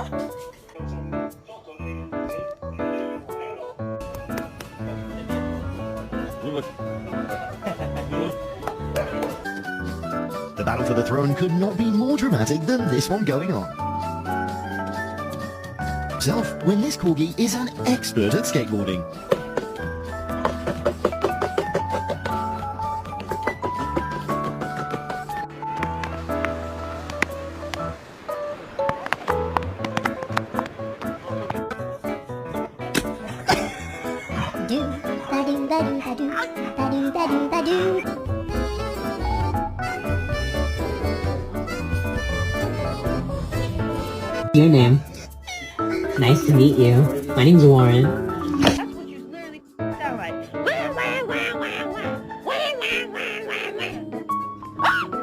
The battle for the throne could not be more dramatic than this one going on. Himself, when this corgi is an expert at skateboarding. Your name? Nice to meet you. My name's Warren.